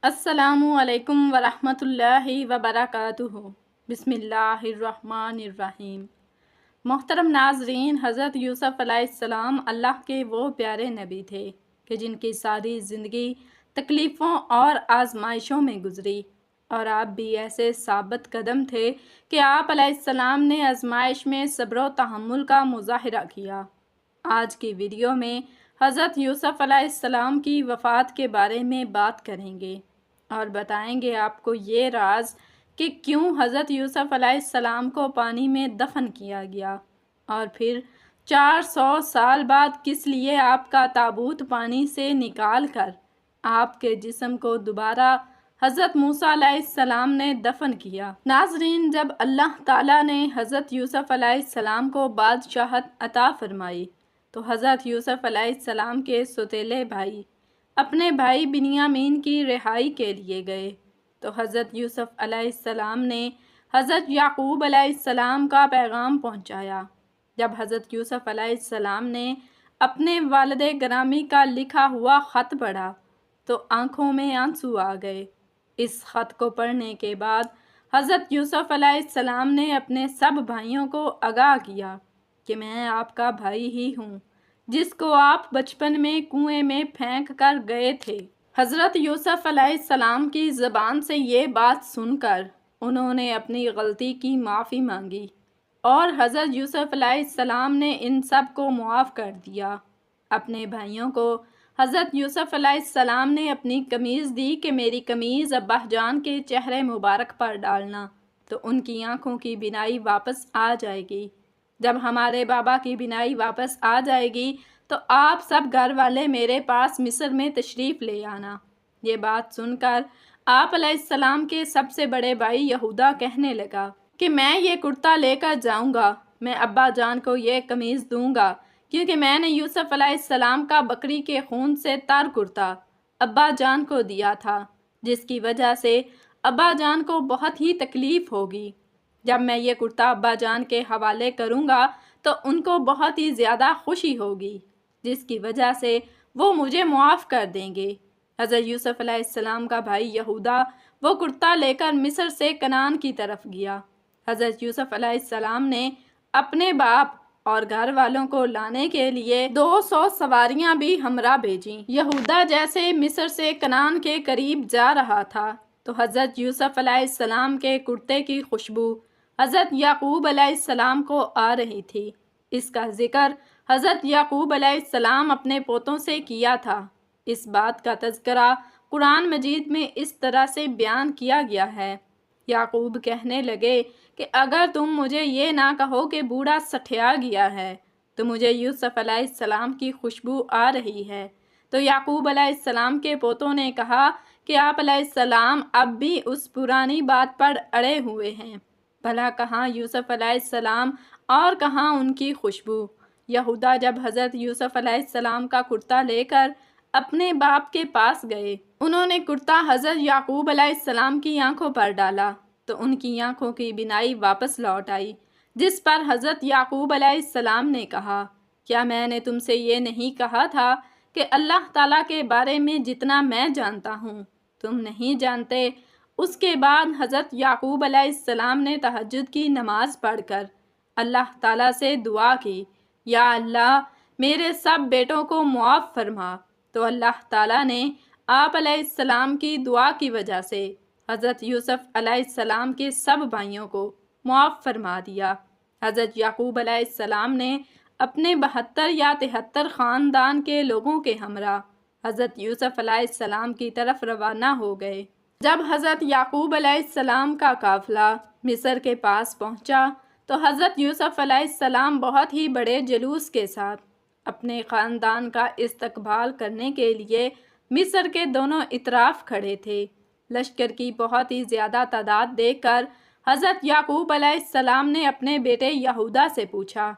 السلام علیکم ورحمۃ اللہ وبرکاتہ۔ بسم اللہ الرحمن الرحیم۔ محترم ناظرین، حضرت یوسف علیہ السلام اللہ کے وہ پیارے نبی تھے کہ جن کی ساری زندگی تکلیفوں اور آزمائشوں میں گزری، اور آپ بھی ایسے ثابت قدم تھے کہ آپ علیہ السلام نے آزمائش میں صبر و تحمل کا مظاہرہ کیا۔ آج کی ویڈیو میں حضرت یوسف علیہ السلام کی وفات کے بارے میں بات کریں گے اور بتائیں گے آپ کو یہ راز کہ کیوں حضرت یوسف علیہ السلام کو پانی میں دفن کیا گیا، اور پھر 400 سال بعد کس لیے آپ کا تابوت پانی سے نکال کر آپ کے جسم کو دوبارہ حضرت موسیٰ علیہ السلام نے دفن کیا۔ ناظرین، جب اللہ تعالیٰ نے حضرت یوسف علیہ السلام کو بادشاہت عطا فرمائی تو حضرت یوسف علیہ السلام کے سوتیلے بھائی اپنے بھائی بنیامین کی رہائی کے لیے گئے، تو حضرت یوسف علیہ السلام نے حضرت یعقوب علیہ السلام کا پیغام پہنچایا۔ جب حضرت یوسف علیہ السلام نے اپنے والد گرامی کا لکھا ہوا خط پڑھا تو آنکھوں میں آنسو آ گئے۔ اس خط کو پڑھنے کے بعد حضرت یوسف علیہ السلام نے اپنے سب بھائیوں کو آگاہ کیا کہ میں آپ کا بھائی ہی ہوں جس کو آپ بچپن میں کنویں میں پھینک کر گئے تھے۔ حضرت یوسف علیہ السلام کی زبان سے یہ بات سن کر انہوں نے اپنی غلطی کی معافی مانگی، اور حضرت یوسف علیہ السلام نے ان سب کو معاف کر دیا۔ اپنے بھائیوں کو حضرت یوسف علیہ السلام نے اپنی قمیض دی کہ میری قمیض ابا جان کے چہرے مبارک پر ڈالنا تو ان کی آنکھوں کی بینائی واپس آ جائے گی۔ جب ہمارے بابا کی بینائی واپس آ جائے گی تو آپ سب گھر والے میرے پاس مصر میں تشریف لے آنا۔ یہ بات سن کر آپ علیہ السلام کے سب سے بڑے بھائی یہودا کہنے لگا کہ میں یہ کرتا لے کر جاؤں گا، میں ابا جان کو یہ قمیض دوں گا، کیونکہ میں نے یوسف علیہ السلام کا بکری کے خون سے تر کرتا ابا جان کو دیا تھا، جس کی وجہ سے ابا جان کو بہت ہی تکلیف ہوگی۔ جب میں یہ کرتا ابا جان کے حوالے کروں گا تو ان کو بہت ہی زیادہ خوشی ہوگی، جس کی وجہ سے وہ مجھے معاف کر دیں گے۔ حضرت یوسف علیہ السلام کا بھائی یہودا وہ کرتا لے کر مصر سے کنعان کی طرف گیا۔ حضرت یوسف علیہ السلام نے اپنے باپ اور گھر والوں کو لانے کے لیے 200 سواریاں بھی ہمراہ بھیجیں۔ یہودا جیسے مصر سے کنعان کے قریب جا رہا تھا تو حضرت یوسف علیہ السلام کے کرتے کی خوشبو حضرت یعقوب علیہ السلام کو آ رہی تھی۔ اس کا ذکر حضرت یعقوب علیہ السلام اپنے پوتوں سے کیا تھا۔ اس بات کا تذکرہ قرآن مجید میں اس طرح سے بیان کیا گیا ہے۔ یعقوب کہنے لگے کہ اگر تم مجھے یہ نہ کہو کہ بوڑھا سٹھیا گیا ہے تو مجھے یوسف علیہ السلام کی خوشبو آ رہی ہے۔ تو یعقوب علیہ السلام کے پوتوں نے کہا کہ آپ علیہ السلام اب بھی اس پرانی بات پر اڑے ہوئے ہیں، بھلا کہاں یوسف علیہ السلام اور کہاں ان کی خوشبو۔ یہودا جب حضرت یوسف علیہ السلام کا کرتا لے کر اپنے باپ کے پاس گئے، انہوں نے کرتا حضرت یعقوب علیہ السلام کی آنکھوں پر ڈالا تو ان کی آنکھوں کی بینائی واپس لوٹ آئی، جس پر حضرت یعقوب علیہ السلام نے کہا، کیا میں نے تم سے یہ نہیں کہا تھا کہ اللہ تعالیٰ کے بارے میں جتنا میں جانتا ہوں تم نہیں جانتے؟ اس کے بعد حضرت یعقوب علیہ السلام نے تہجد کی نماز پڑھ کر اللہ تعالیٰ سے دعا کی، یا اللہ میرے سب بیٹوں کو معاف فرما۔ تو اللہ تعالیٰ نے آپ علیہ السلام کی دعا کی وجہ سے حضرت یوسف علیہ السلام کے سب بھائیوں کو معاف فرما دیا۔ حضرت یعقوب علیہ السلام نے اپنے 72 یا 73 خاندان کے لوگوں کے ہمراہ حضرت یوسف علیہ السلام کی طرف روانہ ہو گئے۔ جب حضرت یعقوب علیہ السلام کا قافلہ مصر کے پاس پہنچا تو حضرت یوسف علیہ السلام بہت ہی بڑے جلوس کے ساتھ اپنے خاندان کا استقبال کرنے کے لیے مصر کے دونوں اطراف کھڑے تھے۔ لشکر کی بہت ہی زیادہ تعداد دیکھ کر حضرت یعقوب علیہ السلام نے اپنے بیٹے یہودا سے پوچھا،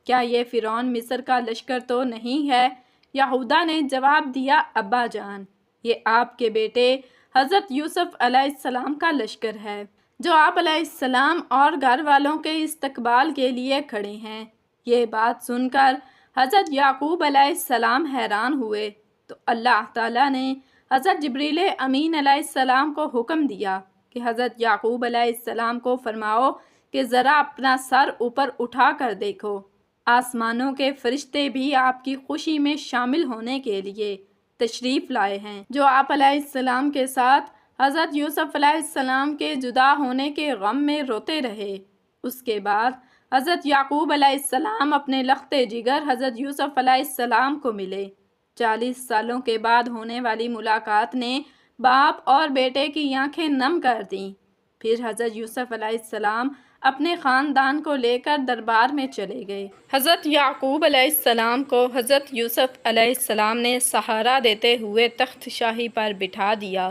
کیا یہ فرعون مصر کا لشکر تو نہیں ہے؟ یہودا نے جواب دیا، ابا جان، یہ آپ کے بیٹے حضرت یوسف علیہ السلام کا لشکر ہے جو آپ علیہ السلام اور گھر والوں کے استقبال کے لیے کھڑے ہیں۔ یہ بات سن کر حضرت یعقوب علیہ السلام حیران ہوئے تو اللہ تعالیٰ نے حضرت جبریل امین علیہ السلام کو حکم دیا کہ حضرت یعقوب علیہ السلام کو فرماؤ کہ ذرا اپنا سر اوپر اٹھا کر دیکھو، آسمانوں کے فرشتے بھی آپ کی خوشی میں شامل ہونے کے لیے تشریف لائے ہیں، جو آپ علیہ السلام کے ساتھ حضرت یوسف علیہ السلام کے جدا ہونے کے غم میں روتے رہے۔ اس کے بعد حضرت یعقوب علیہ السلام اپنے لخت جگر حضرت یوسف علیہ السلام کو ملے۔ 40 سالوں کے بعد ہونے والی ملاقات نے باپ اور بیٹے کی آنکھیں نم کر دیں۔ پھر حضرت یوسف علیہ السلام اپنے خاندان کو لے کر دربار میں چلے گئے۔ حضرت یعقوب علیہ السلام کو حضرت یوسف علیہ السلام نے سہارا دیتے ہوئے تخت شاہی پر بٹھا دیا۔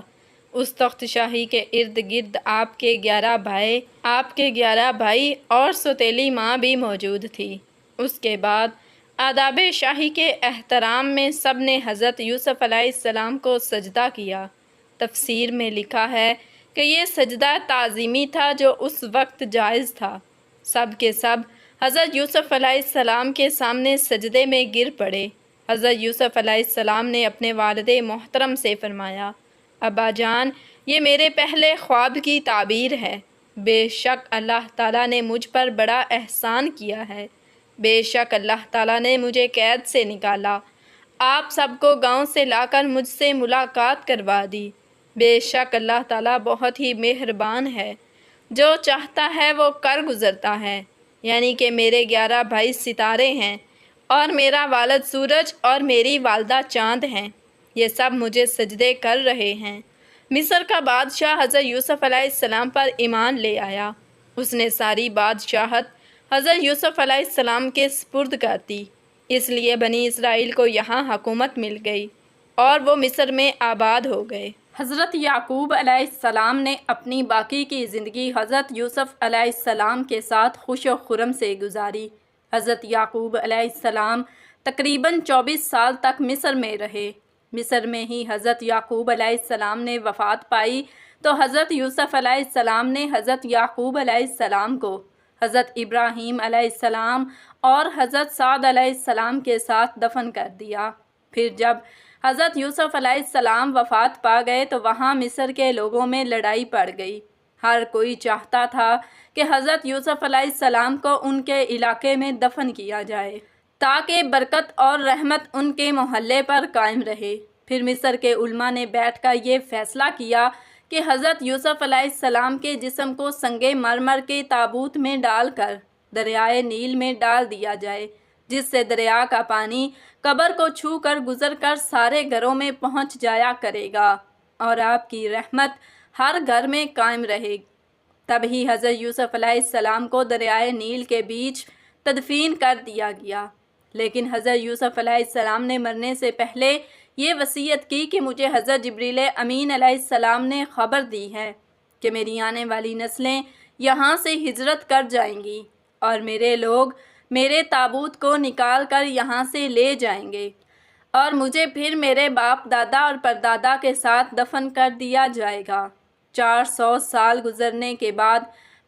اس تخت شاہی کے ارد گرد آپ کے 11 بھائی اور سوتیلی ماں بھی موجود تھی۔ اس کے بعد آداب شاہی کے احترام میں سب نے حضرت یوسف علیہ السلام کو سجدہ کیا۔ تفسیر میں لکھا ہے کہ یہ سجدہ تعظیمی تھا جو اس وقت جائز تھا۔ سب کے سب حضرت یوسف علیہ السلام کے سامنے سجدے میں گر پڑے۔ حضرت یوسف علیہ السلام نے اپنے والد محترم سے فرمایا، ابا جان، یہ میرے پہلے خواب کی تعبیر ہے۔ بے شک اللہ تعالیٰ نے مجھ پر بڑا احسان کیا ہے۔ بے شک اللہ تعالیٰ نے مجھے قید سے نکالا، آپ سب کو گاؤں سے لا کر مجھ سے ملاقات کروا دی۔ بے شک اللہ تعالیٰ بہت ہی مہربان ہے، جو چاہتا ہے وہ کر گزرتا ہے۔ یعنی کہ میرے 11 بھائی ستارے ہیں اور میرا والد سورج اور میری والدہ چاند ہیں، یہ سب مجھے سجدے کر رہے ہیں۔ مصر کا بادشاہ حضرت یوسف علیہ السلام پر ایمان لے آیا۔ اس نے ساری بادشاہت حضرت یوسف علیہ السلام کے سپرد کر دی، اس لیے بنی اسرائیل کو یہاں حکومت مل گئی اور وہ مصر میں آباد ہو گئے۔ حضرت یعقوب علیہ السلام نے اپنی باقی کی زندگی حضرت یوسف علیہ السلام کے ساتھ خوش و خرم سے گزاری۔ حضرت یعقوب علیہ السلام تقریباً 24 سال تک مصر میں رہے۔ مصر میں ہی حضرت یعقوب علیہ السلام نے وفات پائی تو حضرت یوسف علیہ السلام نے حضرت یعقوب علیہ السلام کو حضرت ابراہیم علیہ السلام اور حضرت سعد علیہ السلام کے ساتھ دفن کر دیا۔ پھر جب حضرت یوسف علیہ السلام وفات پا گئے تو وہاں مصر کے لوگوں میں لڑائی پڑ گئی۔ ہر کوئی چاہتا تھا کہ حضرت یوسف علیہ السلام کو ان کے علاقے میں دفن کیا جائے تاکہ برکت اور رحمت ان کے محلے پر قائم رہے۔ پھر مصر کے علماء نے بیٹھ کر یہ فیصلہ کیا کہ حضرت یوسف علیہ السلام کے جسم کو سنگ مرمر کے تابوت میں ڈال کر دریائے نیل میں ڈال دیا جائے، جس سے دریا کا پانی قبر کو چھو کر گزر کر سارے گھروں میں پہنچ جایا کرے گا اور آپ کی رحمت ہر گھر میں قائم رہے گی۔ تب ہی حضرت یوسف علیہ السلام کو دریائے نیل کے بیچ تدفین کر دیا گیا۔ لیکن حضرت یوسف علیہ السلام نے مرنے سے پہلے یہ وصیت کی کہ مجھے حضرت جبریل امین علیہ السلام نے خبر دی ہے کہ میری آنے والی نسلیں یہاں سے ہجرت کر جائیں گی اور میرے لوگ میرے تابوت کو نکال کر یہاں سے لے جائیں گے اور مجھے پھر میرے باپ دادا اور پردادا کے ساتھ دفن کر دیا جائے گا۔ 400 سال گزرنے کے بعد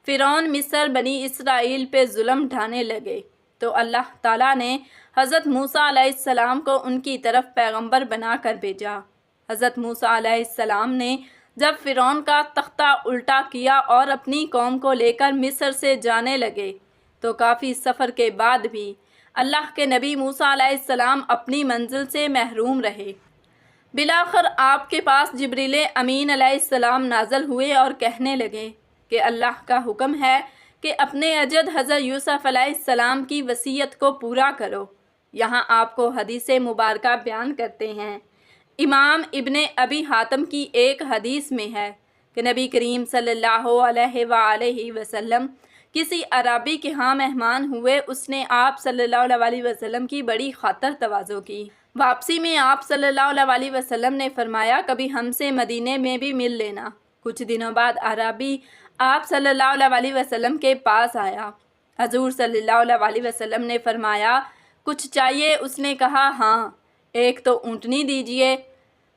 فرعون مصر بنی اسرائیل پہ ظلم ڈھانے لگے تو اللہ تعالیٰ نے حضرت موسیٰ علیہ السلام کو ان کی طرف پیغمبر بنا کر بھیجا۔ حضرت موسیٰ علیہ السلام نے جب فرعون کا تختہ الٹا کیا اور اپنی قوم کو لے کر مصر سے جانے لگے تو کافی سفر کے بعد بھی اللہ کے نبی موسیٰ علیہ السلام اپنی منزل سے محروم رہے۔ بالآخر آپ کے پاس جبریل امین علیہ السلام نازل ہوئے اور کہنے لگے کہ اللہ کا حکم ہے کہ اپنے اجد حضرت یوسف علیہ السلام کی وصیت کو پورا کرو۔ یہاں آپ کو حدیث مبارکہ بیان کرتے ہیں۔ امام ابن ابی حاتم کی ایک حدیث میں ہے کہ نبی کریم صلی اللہ علیہ وآلہ وسلم کسی عربی کے ہاں مہمان ہوئے۔ اس نے آپ صلی اللہ علیہ وسلم کی بڑی خاطر تواضع کی۔ واپسی میں آپ صلی اللہ علیہ وسلم نے فرمایا، کبھی ہم سے مدینے میں بھی مل لینا۔ کچھ دنوں بعد عربی آپ صلی اللہ علیہ وسلم کے پاس آیا۔ حضور صلی اللہ علیہ وسلم نے فرمایا، کچھ چاہیے؟ اس نے کہا، ہاں، ایک تو اونٹنی دیجئے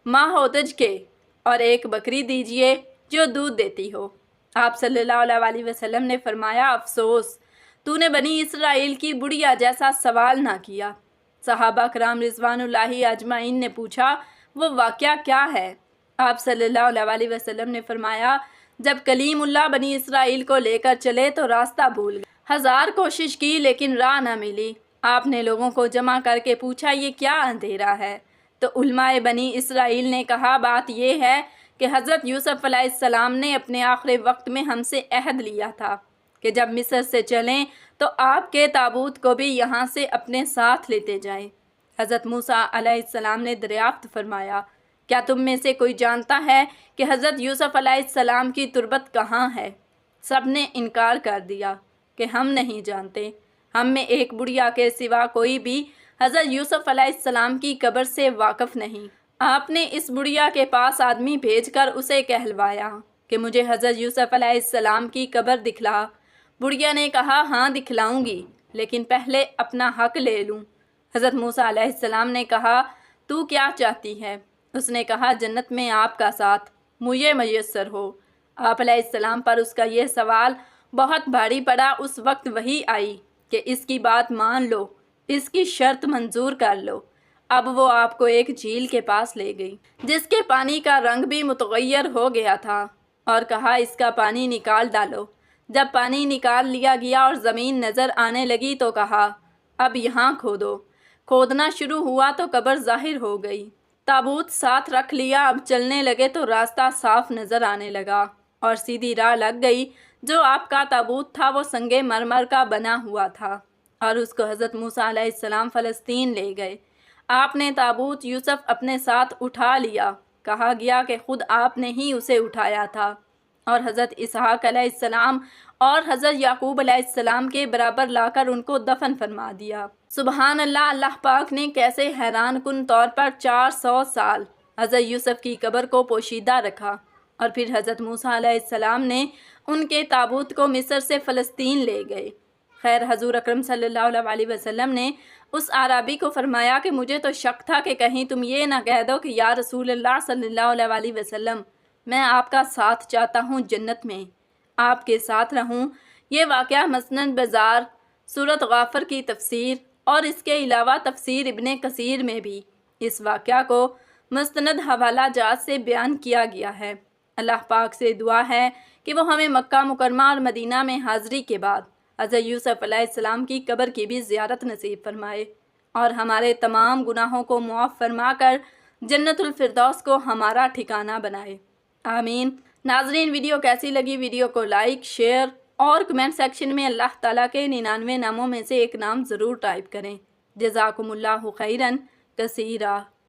ماہ ہودج کے اور ایک بکری دیجئے جو دودھ دیتی ہو۔ آپ صلی اللہ علیہ وسلم نے فرمایا، افسوس تو نے بنی اسرائیل کی بڑھیا جیسا سوال نہ کیا۔ صحابہ کرام رضوان اللہ اجمعین نے پوچھا، وہ واقعہ کیا ہے؟ آپ صلی اللہ علیہ وسلم نے فرمایا، جب کلیم اللہ بنی اسرائیل کو لے کر چلے تو راستہ بھول گئے، 1000 کوشش کی لیکن راہ نہ ملی۔ آپ نے لوگوں کو جمع کر کے پوچھا، یہ کیا اندھیرا ہے؟ تو علماء بنی اسرائیل نے کہا، بات یہ ہے کہ حضرت یوسف علیہ السلام نے اپنے آخری وقت میں ہم سے عہد لیا تھا کہ جب مصر سے چلیں تو آپ کے تابوت کو بھی یہاں سے اپنے ساتھ لیتے جائیں۔ حضرت موسیٰ علیہ السلام نے دریافت فرمایا، کیا تم میں سے کوئی جانتا ہے کہ حضرت یوسف علیہ السلام کی تربت کہاں ہے؟ سب نے انکار کر دیا کہ ہم نہیں جانتے۔ ہم میں ایک بڑھیا کے سوا کوئی بھی حضرت یوسف علیہ السلام کی قبر سے واقف نہیں۔ آپ نے اس بڑھیا کے پاس آدمی بھیج کر اسے کہلوایا کہ مجھے حضرت یوسف علیہ السلام کی قبر دکھلا۔ بڑھیا نے کہا، ہاں دکھلاؤں گی، لیکن پہلے اپنا حق لے لوں۔ حضرت موسیٰ علیہ السلام نے کہا، تو کیا چاہتی ہے؟ اس نے کہا، جنت میں آپ کا ساتھ مجھے میسر ہو۔ آپ علیہ السلام پر اس کا یہ سوال بہت بھاری پڑا۔ اس وقت وحی آئی کہ اس کی بات مان لو، اس کی شرط منظور کر لو۔ اب وہ آپ کو ایک جھیل کے پاس لے گئی جس کے پانی کا رنگ بھی متغیر ہو گیا تھا، اور کہا، اس کا پانی نکال ڈالو۔ جب پانی نکال لیا گیا اور زمین نظر آنے لگی تو کہا، اب یہاں کھودو۔ کھودنا شروع ہوا تو قبر ظاہر ہو گئی۔ تابوت ساتھ رکھ لیا۔ اب چلنے لگے تو راستہ صاف نظر آنے لگا اور سیدھی راہ لگ گئی۔ جو آپ کا تابوت تھا وہ سنگ مرمر کا بنا ہوا تھا، اور اس کو حضرت موسیٰ علیہ السلام فلسطین لے گئے۔ آپ نے تابوت یوسف اپنے ساتھ اٹھا لیا۔ کہا گیا کہ خود آپ نے ہی اسے اٹھایا تھا، اور حضرت اسحاق علیہ السلام اور حضرت یعقوب علیہ السلام کے برابر لا کر ان کو دفن فرما دیا۔ سبحان اللہ! اللہ پاک نے کیسے حیران کن طور پر 400 سال حضرت یوسف کی قبر کو پوشیدہ رکھا، اور پھر حضرت موسیٰ علیہ السلام نے ان کے تابوت کو مصر سے فلسطین لے گئے۔ خیر، حضور اکرم صلی اللہ علیہ وسلم نے اس اعرابی کو فرمایا کہ مجھے تو شک تھا کہ کہیں تم یہ نہ کہہ دو کہ یا رسول اللہ صلی اللہ علیہ وسلم، میں آپ کا ساتھ چاہتا ہوں، جنت میں آپ کے ساتھ رہوں۔ یہ واقعہ مسند بازار، سورۃ غافر کی تفسیر اور اس کے علاوہ تفسیر ابن کثیر میں بھی اس واقعہ کو مستند حوالہ جات سے بیان کیا گیا ہے۔ اللہ پاک سے دعا ہے کہ وہ ہمیں مکہ مکرمہ اور مدینہ میں حاضری کے بعد حضرت یوسف علیہ السلام کی قبر کی بھی زیارت نصیب فرمائے، اور ہمارے تمام گناہوں کو معاف فرما کر جنت الفردوس کو ہمارا ٹھکانہ بنائے، آمین۔ ناظرین، ویڈیو کیسی لگی؟ ویڈیو کو لائک، شیئر اور کمنٹ سیکشن میں اللہ تعالیٰ کے 99 ناموں میں سے ایک نام ضرور ٹائپ کریں۔ جزاکم اللہ خیراً کثیرا۔